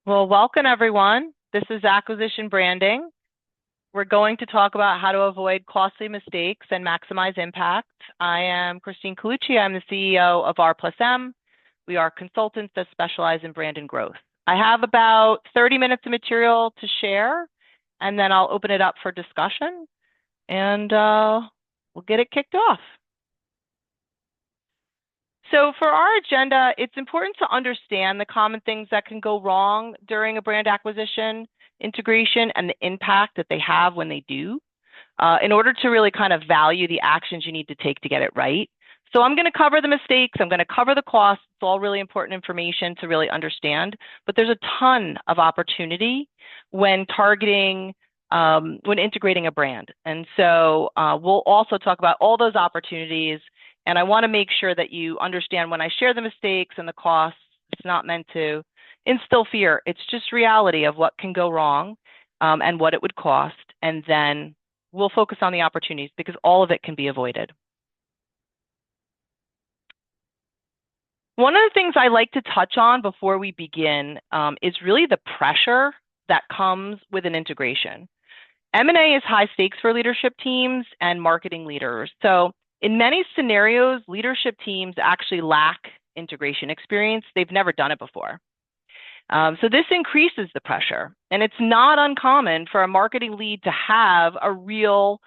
Well, welcome everyone. This is Acquisition Branding. We're going to talk about how to avoid costly mistakes and maximize impact. I am Christine Colucci. I'm the CEO of R plus M. We are consultants that specialize in brand and growth. I have about 30 minutes of material to share, and then I'll open it up for discussion, and we'll get it kicked off. So for our agenda, it's important to understand the common things that can go wrong during a brand acquisition integration and the impact that they have when they do, in order to really kind of value the actions you need to take to get it right. So I'm going to cover the mistakes. I'm going to cover the costs. It's all really important information to really understand. But there's a ton of opportunity when targeting, when integrating a brand. And so we'll also talk about all those opportunities. And I want to make sure that you understand when I share the mistakes and the costs, it's not meant to instill fear. It's just reality of what can go wrong and what it would cost. And then we'll focus on the opportunities because all of it can be avoided. One of the things I like to touch on before we begin is really the pressure that comes with an integration. M&A is high stakes for leadership teams and marketing leaders. So in many scenarios, leadership teams actually lack integration experience. They've never done it before. So this increases the pressure. And it's not uncommon for a marketing lead to have a real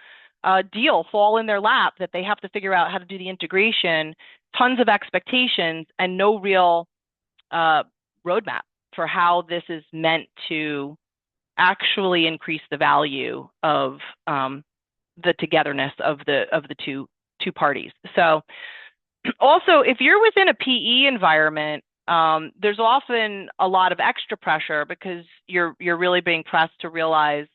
deal fall in their lap that they have to figure out how to do the integration, tons of expectations, and no real roadmap for how this is meant to actually increase the value of the togetherness of the two parties. So also, if you're within a PE environment, there's often a lot of extra pressure because you're really being pressed to realize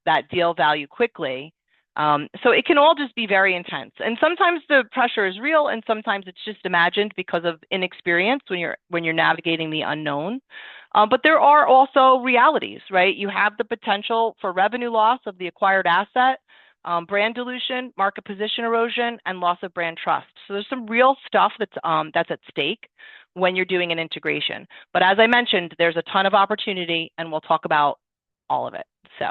that deal value quickly. So it can all just be very intense. And sometimes the pressure is real and sometimes it's just imagined because of inexperience when you're navigating the unknown. But there are also realities, right? You have the potential for revenue loss of the acquired asset, brand dilution, market position erosion, and loss of brand trust. So there's some real stuff that's at stake when you're doing an integration. But as I mentioned, there's a ton of opportunity, and we'll talk about all of it. So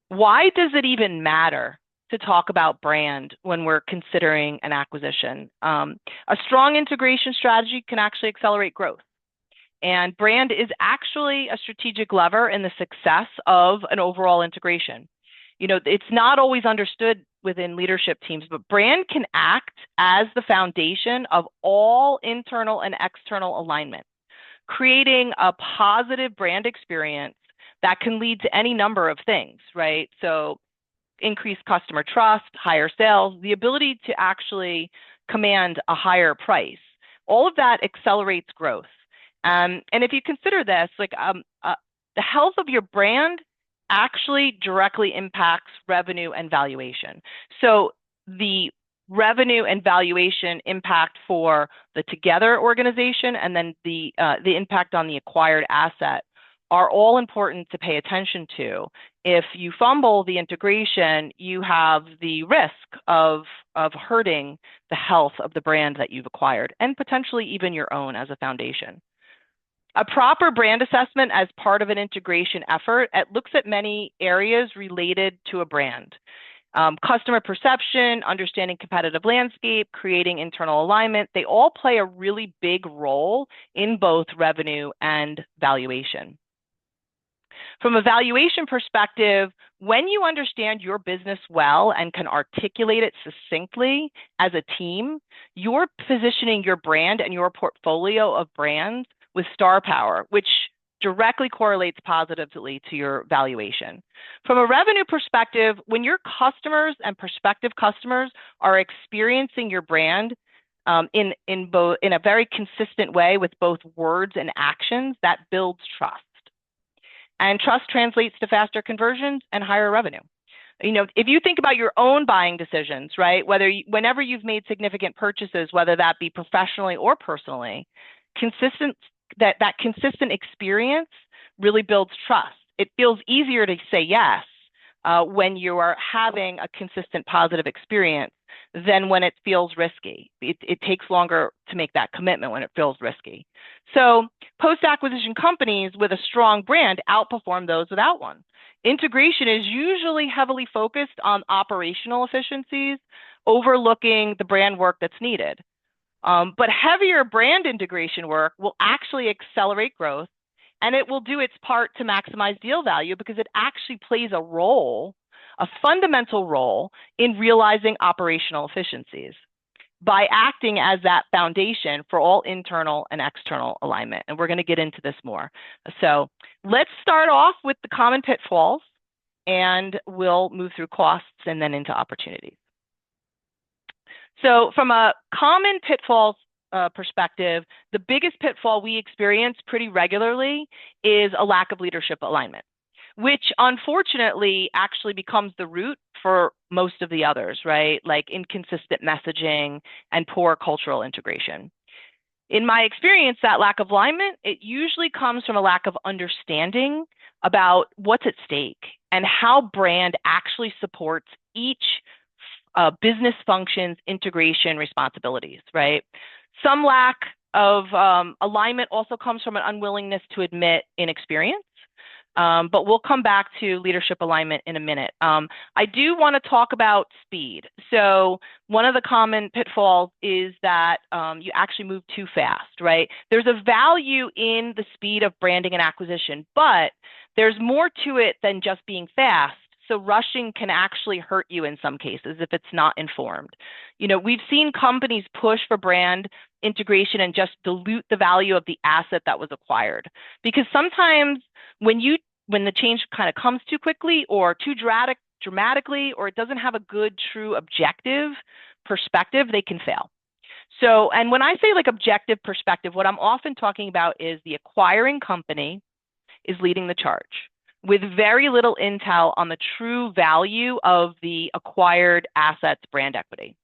why does it even matter to talk about brand when we're considering an acquisition? A strong integration strategy can actually accelerate growth. And brand is actually a strategic lever in the success of an overall integration. You know, it's not always understood within leadership teams, but brand can act as the foundation of all internal and external alignment, creating a positive brand experience that can lead to any number of things, right? So increased customer trust, higher sales, the ability to actually command a higher price. All of that accelerates growth. And if you consider this, the health of your brand actually directly impacts revenue and valuation. So the revenue and valuation impact for the Together organization and then the impact on the acquired asset are all important to pay attention to. If you fumble the integration, you have the risk of hurting the health of the brand that you've acquired and potentially even your own as a foundation. A proper brand assessment as part of an integration effort, it looks at many areas related to a brand. Customer perception, understanding competitive landscape, creating internal alignment, they all play a really big role in both revenue and valuation. From a valuation perspective, when you understand your business well and can articulate it succinctly as a team, you're positioning your brand and your portfolio of brands with star power, which directly correlates positively to your valuation. From a revenue perspective, when your customers and prospective customers are experiencing your brand in a very consistent way with both words and actions, that builds trust. And trust translates to faster conversions and higher revenue. You know, if you think about your own buying decisions, right, whenever you've made significant purchases, whether that be professionally or personally, that consistent experience really builds trust. It feels easier to say yes when you are having a consistent positive experience than when it feels risky. It takes longer to make that commitment when it feels risky. So post-acquisition companies with a strong brand outperform those without one. Integration is usually heavily focused on operational efficiencies, overlooking the brand work that's needed. But heavier brand integration work will actually accelerate growth, and it will do its part to maximize deal value because it actually plays a role, a fundamental role, in realizing operational efficiencies by acting as that foundation for all internal and external alignment. And we're going to get into this more. So let's start off with the common pitfalls, and we'll move through costs and then into opportunities. So from a common pitfalls perspective, the biggest pitfall we experience pretty regularly is a lack of leadership alignment, which unfortunately actually becomes the root for most of the others, right? Like inconsistent messaging and poor cultural integration. In my experience, that lack of alignment, it usually comes from a lack of understanding about what's at stake and how brand actually supports each business function's integration responsibilities, right? Some lack of alignment also comes from an unwillingness to admit inexperience. But we'll come back to leadership alignment in a minute. I do want to talk about speed. So one of the common pitfalls is that you actually move too fast, right? There's a value in the speed of branding and acquisition, but there's more to it than just being fast. So rushing can actually hurt you in some cases if it's not informed. You know, we've seen companies push for brand integration and just dilute the value of the asset that was acquired. Because sometimes when the change kind of comes too quickly or too dramatically, or it doesn't have a good, true objective perspective, they can fail. So, and when I say like objective perspective, what I'm often talking about is the acquiring company is leading the charge with very little intel on the true value of the acquired asset's brand equity.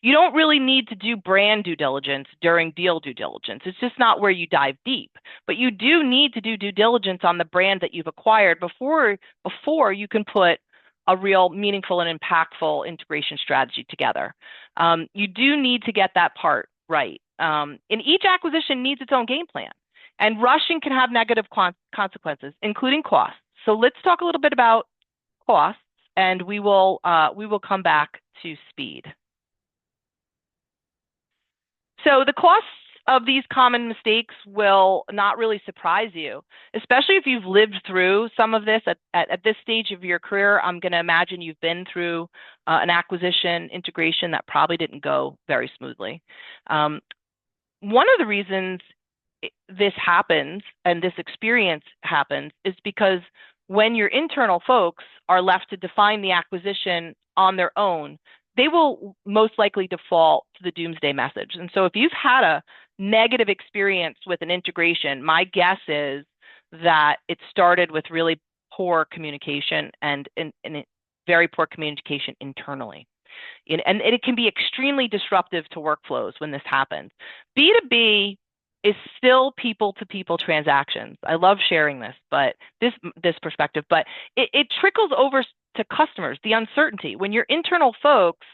You don't really need to do brand due diligence during deal due diligence. It's just not where you dive deep. But you do need to do due diligence on the brand that you've acquired before you can put a real meaningful and impactful integration strategy together. You do need to get that part right. And each acquisition needs its own game plan. And rushing can have negative consequences, including costs. So let's talk a little bit about costs, and we will come back to speed. So the costs of these common mistakes will not really surprise you, especially if you've lived through some of this at this stage of your career. I'm going to imagine you've been through an acquisition integration that probably didn't go very smoothly. One of the reasons this happens and this experience happens is because when your internal folks are left to define the acquisition on their own, they will most likely default to the doomsday message. And so if you've had a negative experience with an integration, my guess is that it started with really poor communication and very poor communication internally. And it can be extremely disruptive to workflows when this happens. B2B is still people-to-people transactions. I love sharing this, but this perspective, but it trickles over to customers, the uncertainty. When your internal folks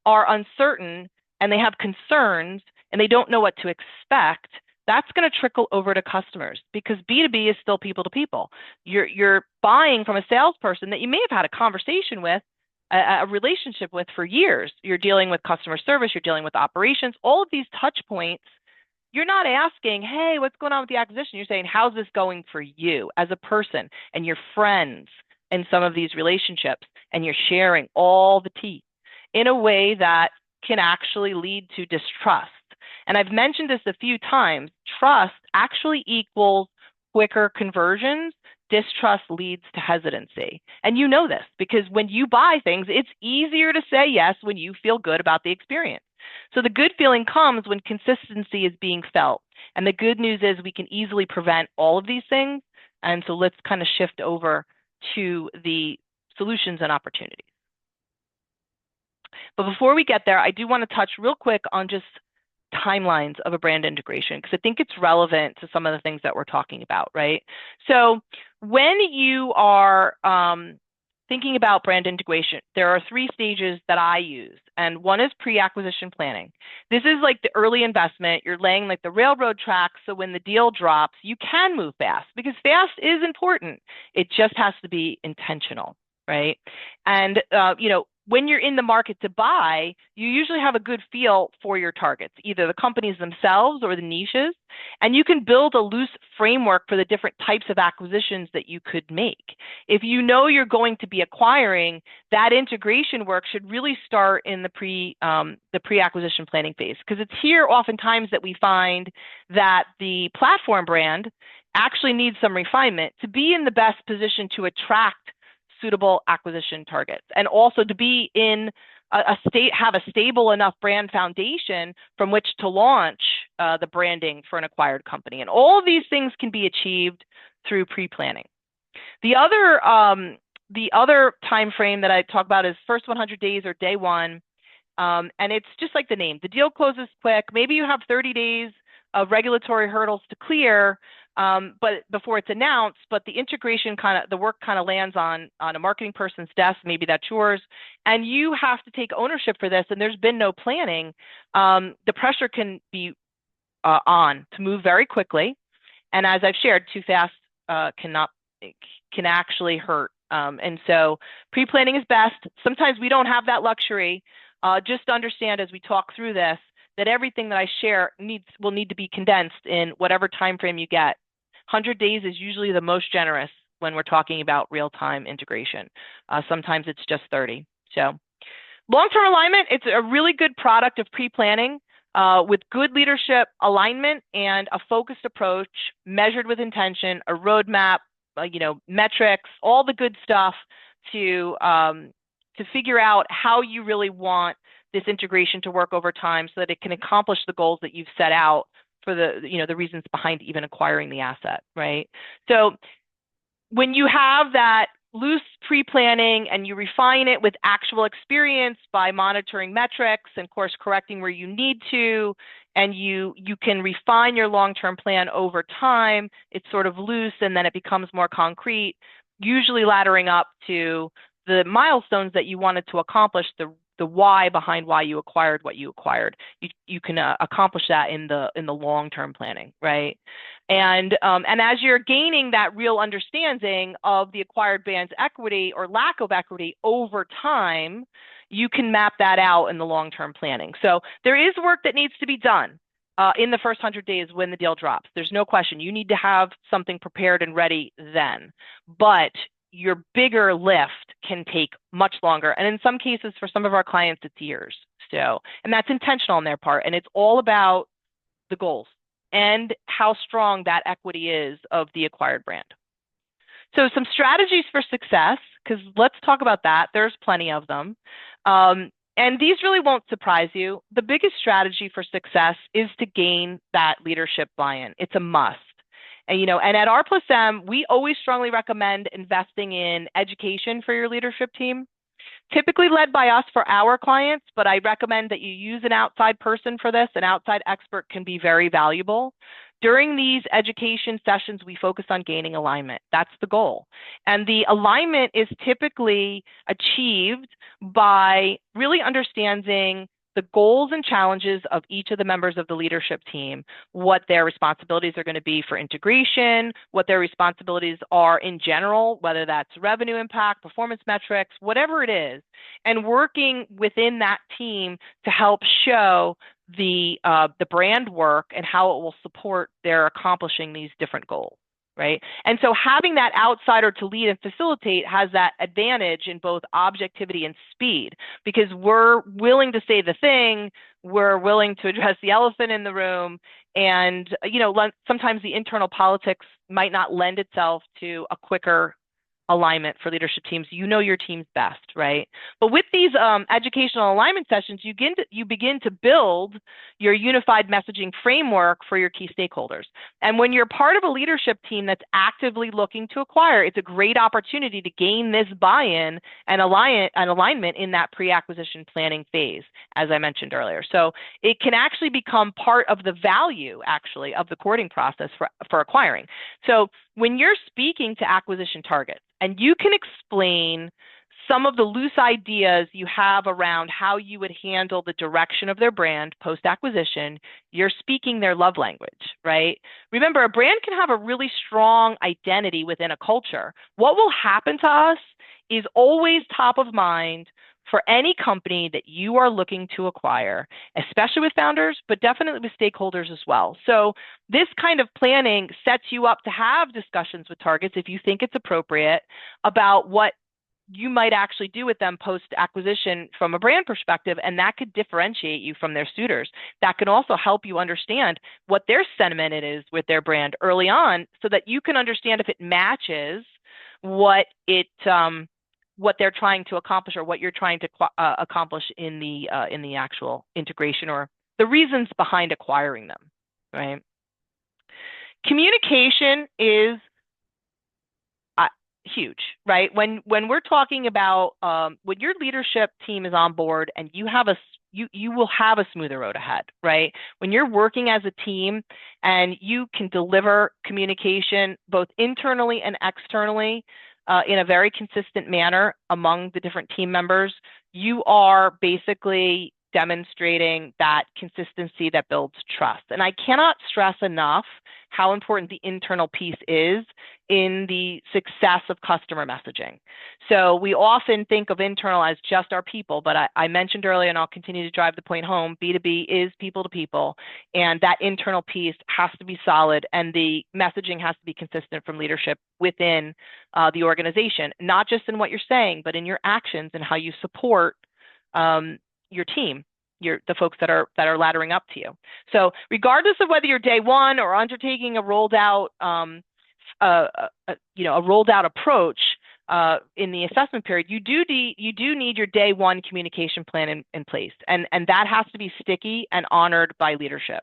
are uncertain and they have concerns and they don't know what to expect, that's going to trickle over to customers because B2B is still people-to-people. You're buying from a salesperson that you may have had a conversation with, a relationship with for years. You're dealing with customer service, you're dealing with operations, all of these touch points. You're not asking, hey, what's going on with the acquisition? You're saying, how's this going for you as a person and your friends in some of these relationships? And you're sharing all the tea in a way that can actually lead to distrust. And I've mentioned this a few times. Trust actually equals quicker conversions. Distrust leads to hesitancy. And you know this because when you buy things, it's easier to say yes when you feel good about the experience. So the good feeling comes when consistency is being felt. And the good news is we can easily prevent all of these things. And so let's kind of shift over to the solutions and opportunities. But before we get there, I do want to touch real quick on just timelines of a brand integration, because I think it's relevant to some of the things that we're talking about, right? So when you are thinking about brand integration, there are 3 stages that I use, and one is pre-acquisition planning. This is like the early investment. You're laying like the railroad tracks, so when the deal drops, you can move fast, because fast is important. It just has to be intentional, right? And when you're in the market to buy, you usually have a good feel for your targets, either the companies themselves or the niches, and you can build a loose framework for the different types of acquisitions that you could make. If you know you're going to be acquiring, that integration work should really start in the pre-acquisition planning phase, because it's here oftentimes that we find that the platform brand actually needs some refinement to be in the best position to attract suitable acquisition targets, and also to be in have a stable enough brand foundation from which to launch the branding for an acquired company. And all of these things can be achieved through pre-planning. The other time frame that I talk about is first 100 days or day one, and it's just like the name. The deal closes quick. Maybe you have 30 days of regulatory hurdles to clear, but before it's announced, but the integration the work lands on a marketing person's desk, maybe that's yours, and you have to take ownership for this, and there's been no planning. The pressure can be on to move very quickly, and as I've shared, too fast can actually hurt. And so pre-planning is best. Sometimes we don't have that luxury. Just understand as we talk through this that everything that I share will need to be condensed in whatever time frame you get. 100 days is usually the most generous when we're talking about real-time integration. Sometimes it's just 30. So long-term alignment, it's a really good product of pre-planning with good leadership alignment and a focused approach measured with intention, a roadmap, metrics, all the good stuff to figure out how you really want this integration to work over time so that it can accomplish the goals that you've set out for the reasons behind even acquiring the asset, right? So when you have that loose pre-planning and you refine it with actual experience by monitoring metrics and course correcting where you need to, and you can refine your long-term plan over time, it's sort of loose and then it becomes more concrete, usually laddering up to the milestones that you wanted to accomplish, the why behind why you acquired what you acquired. You can accomplish that in the long-term planning, right? And as you're gaining that real understanding of the acquired brand's equity or lack of equity over time, you can map that out in the long-term planning. So there is work that needs to be done in the first 100 days when the deal drops. There's no question. You need to have something prepared and ready then. But your bigger lift can take much longer. And in some cases, for some of our clients, it's years. So, and that's intentional on their part. And it's all about the goals and how strong that equity is of the acquired brand. So some strategies for success, because let's talk about that. There's plenty of them. And these really won't surprise you. The biggest strategy for success is to gain that leadership buy-in. It's a must. And at R+M, we always strongly recommend investing in education for your leadership team, typically led by us for our clients, but I recommend that you use an outside person for this. An outside expert can be very valuable. During these education sessions, we focus on gaining alignment. That's the goal. And the alignment is typically achieved by really understanding the goals and challenges of each of the members of the leadership team, what their responsibilities are going to be for integration, what their responsibilities are in general, whether that's revenue impact, performance metrics, whatever it is, and working within that team to help show the brand work and how it will support their accomplishing these different goals. Right. And so having that outsider to lead and facilitate has that advantage in both objectivity and speed, because we're willing to say the thing, we're willing to address the elephant in the room. And, sometimes the internal politics might not lend itself to a quicker alignment for leadership teams. You know your team's best, right? But with these educational alignment sessions, you begin to build your unified messaging framework for your key stakeholders. And when you're part of a leadership team that's actively looking to acquire, it's a great opportunity to gain this buy-in and alignment in that pre-acquisition planning phase, as I mentioned earlier. So it can actually become part of the value, actually, of the courting process for acquiring. So when you're speaking to acquisition targets, and you can explain some of the loose ideas you have around how you would handle the direction of their brand post-acquisition, you're speaking their love language, right? Remember, a brand can have a really strong identity within a culture. What will happen to us is always top of mind for any company that you are looking to acquire, especially with founders, but definitely with stakeholders as well. So this kind of planning sets you up to have discussions with targets if you think it's appropriate about what you might actually do with them post-acquisition from a brand perspective, and that could differentiate you from their suitors. That can also help you understand what their sentiment is with their brand early on so that you can understand if it matches what they're trying to accomplish or what you're trying to accomplish in the actual integration or the reasons behind acquiring them, right? Communication is huge, right? When we're talking about when your leadership team is on board and you will have a smoother road ahead, right? When you're working as a team and you can deliver communication both internally and externally in a very consistent manner among the different team members, you are basically demonstrating that consistency that builds trust. And I cannot stress enough how important the internal piece is in the success of customer messaging. So we often think of internal as just our people, but I mentioned earlier, and I'll continue to drive the point home, B2B is people to people, and that internal piece has to be solid, and the messaging has to be consistent from leadership within the organization, not just in what you're saying, but in your actions and how you support your team, the folks that are laddering up to you. So regardless of whether you're day one or undertaking a rolled out approach in the assessment period, you do need your day one communication plan in place, and that has to be sticky and honored by leadership.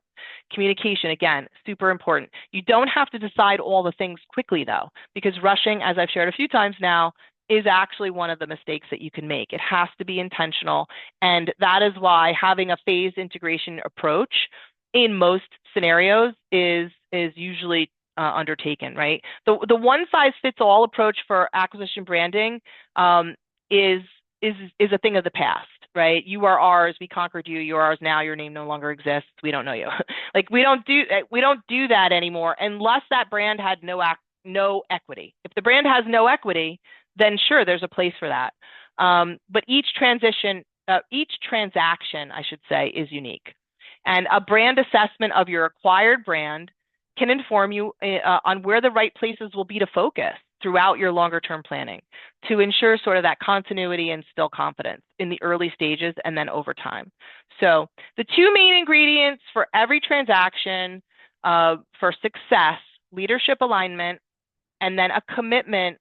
Communication, again, super important. You don't have to decide all the things quickly though, because rushing, as I've shared a few times now, is actually one of the mistakes that you can make. It has to be intentional. And that is why having a phased integration approach in most scenarios is usually undertaken, right? The one size fits all approach for acquisition branding is a thing of the past, right? You are ours, we conquered you, you're ours now, your name no longer exists, we don't know you. Like we don't do that anymore unless that brand had no equity. If the brand has no equity, then sure, there's a place for that. But each transaction, I should say, is unique. And a brand assessment of your acquired brand can inform you on where the right places will be to focus throughout your longer term planning to ensure sort of that continuity and still confidence in the early stages and then over time. So the two main ingredients for every transaction for success, leadership alignment, and then a commitment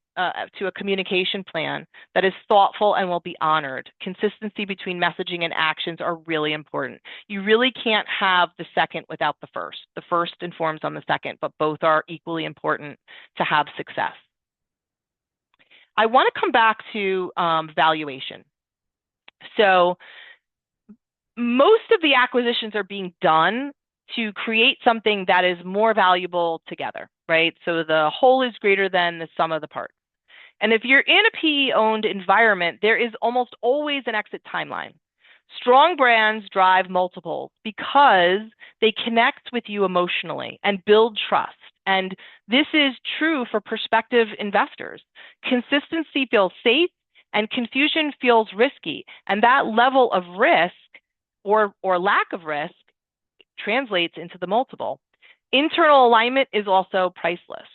to a communication plan that is thoughtful and will be honored. Consistency between messaging and actions are really important. You really can't have the second without the first. The first informs on the second, but both are equally important to have success. I want to come back to valuation. So most of the acquisitions are being done to create something that is more valuable together, right? So the whole is greater than the sum of the parts. And if you're in a PE-owned environment, there is almost always an exit timeline. Strong brands drive multiples because they connect with you emotionally and build trust. And this is true for prospective investors. Consistency feels safe and confusion feels risky. And that level of risk or lack of risk translates into the multiple. Internal alignment is also priceless.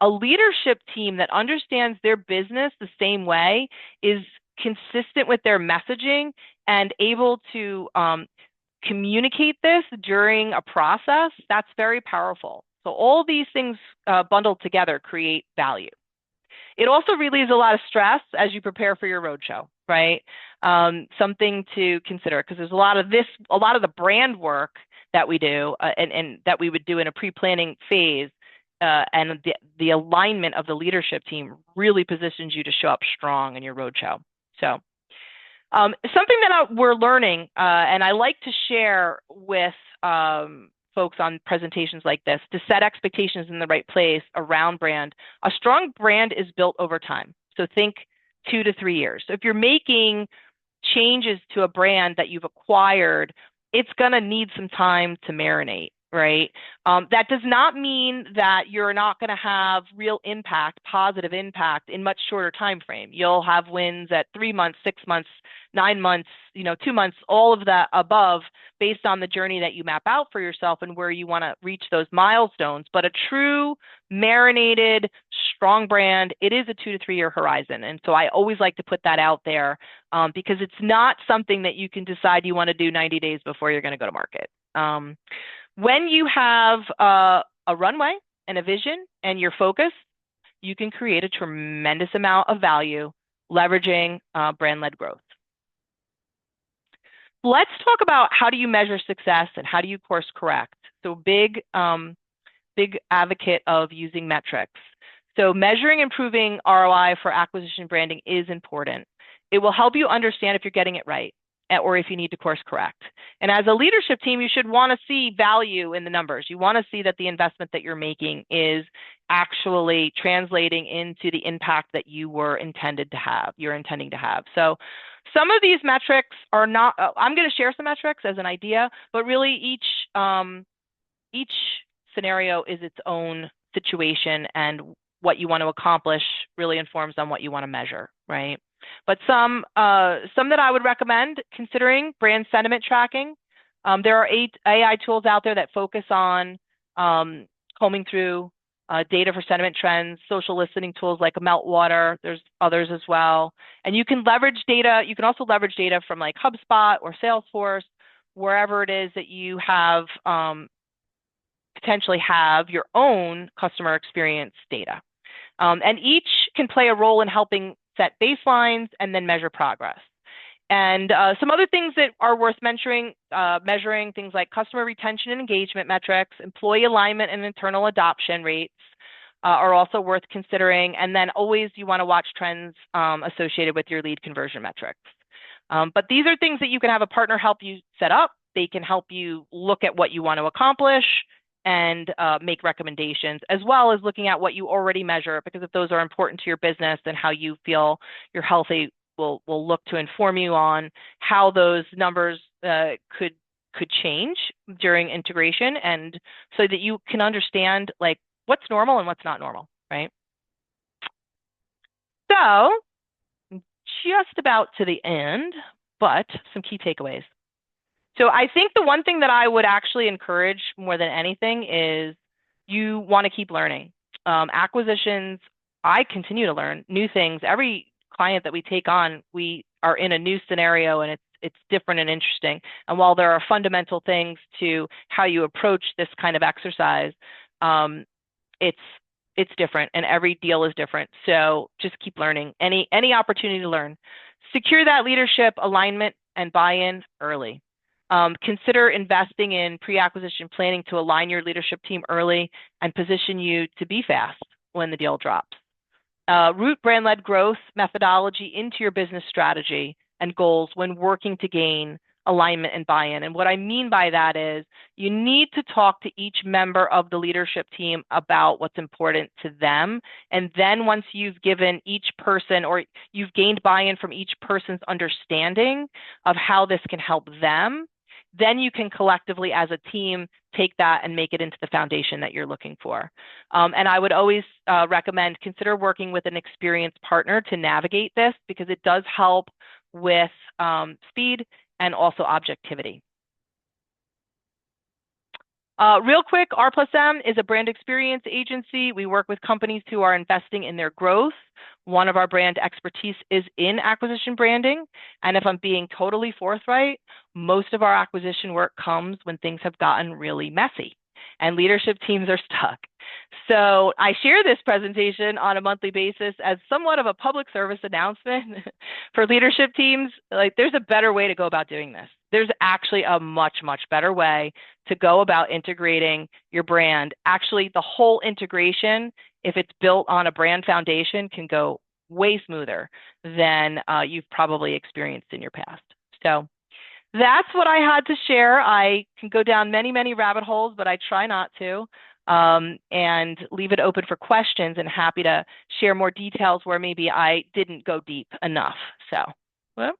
A leadership team that understands their business the same way is consistent with their messaging and able to communicate this during a process, that's very powerful. So all these things bundled together create value. It also relieves a lot of stress as you prepare for your roadshow, right? Something to consider, because there's a lot of the brand work that we do and that we would do in a pre-planning phase, and the alignment of the leadership team really positions you to show up strong in your roadshow. So something that we're learning, and I like to share with folks on presentations like this, to set expectations in the right place around brand. A strong brand is built over time. So think 2 to 3 years. So if you're making changes to a brand that you've acquired, it's going to need some time to marinate, right? That does not mean that you're not going to have real impact, positive impact in much shorter time frame. You'll have wins at 3 months, 6 months, 9 months, 2 months, all of that above, based on the journey that you map out for yourself and where you want to reach those milestones. But a true marinated, strong brand, it is a 2 to 3 year horizon. And so I always like to put that out there, because it's not something that you can decide you want to do 90 days before you're going to go to market. When you have a runway and a vision and you're focused, you can create a tremendous amount of value leveraging brand-led growth. Let's talk about how do you measure success and how do you course correct. So big advocate of using metrics. So measuring improving ROI for acquisition branding is important. It will help you understand if you're getting it right or if you need to course correct. And as a leadership team, you should want to see value in the numbers. You want to see that the investment that you're making is actually translating into the impact that you were intending to have. So some of these metrics are not, I'm going to share some metrics as an idea, but really each scenario is its own situation, and what you want to accomplish really informs on what you want to measure, right? But some that I would recommend considering: brand sentiment tracking. There are 8 AI tools out there that focus on combing through data for sentiment trends, social listening tools like Meltwater. There's others as well. And you can leverage data. You can also leverage data from like HubSpot or Salesforce, wherever it is that you have potentially have your own customer experience data. And each can play a role in helping set baselines and then measure progress. And some other things that are worth measuring things like customer retention and engagement metrics, employee alignment and internal adoption rates are also worth considering. And then always you want to watch trends associated with your lead conversion metrics. But these are things that you can have a partner help you set up. They can help you look at what you want to accomplish and make recommendations, as well as looking at what you already measure, because if those are important to your business and how you feel you're healthy, will look to inform you on how those numbers could change during integration, and so that you can understand like what's normal and what's not normal, right? So just about to the end, but some key takeaways. So I think the one thing that I would actually encourage more than anything is you want to keep learning. Acquisitions, I continue to learn new things. Every client that we take on, we are in a new scenario, and it's different and interesting. And while there are fundamental things to how you approach this kind of exercise, it's different, and every deal is different. So just keep learning. Any opportunity to learn. Secure that leadership alignment and buy-in early. Consider investing in pre-acquisition planning to align your leadership team early and position you to be fast when the deal drops. Root brand-led growth methodology into your business strategy and goals when working to gain alignment and buy-in. And what I mean by that is you need to talk to each member of the leadership team about what's important to them. And then once you've given each person, or you've gained buy-in from each person's understanding of how this can help them, then you can collectively as a team take that and make it into the foundation that you're looking for. And I would always recommend consider working with an experienced partner to navigate this, because it does help with speed and also objectivity. Real quick, R+M is a brand experience agency. We work with companies who are investing in their growth. One of our brand expertise is in acquisition branding. And if I'm being totally forthright, most of our acquisition work comes when things have gotten really messy and leadership teams are stuck. So I share this presentation on a monthly basis as somewhat of a public service announcement for leadership teams. Like, there's a better way to go about doing this. There's actually a much, much better way to go about integrating your brand. Actually, the whole integration, if it's built on a brand foundation, can go way smoother than you've probably experienced in your past. So that's what I had to share. I can go down many, many rabbit holes, but I try not to. and leave it open for questions, and happy to share more details where maybe I didn't go deep enough. So, well.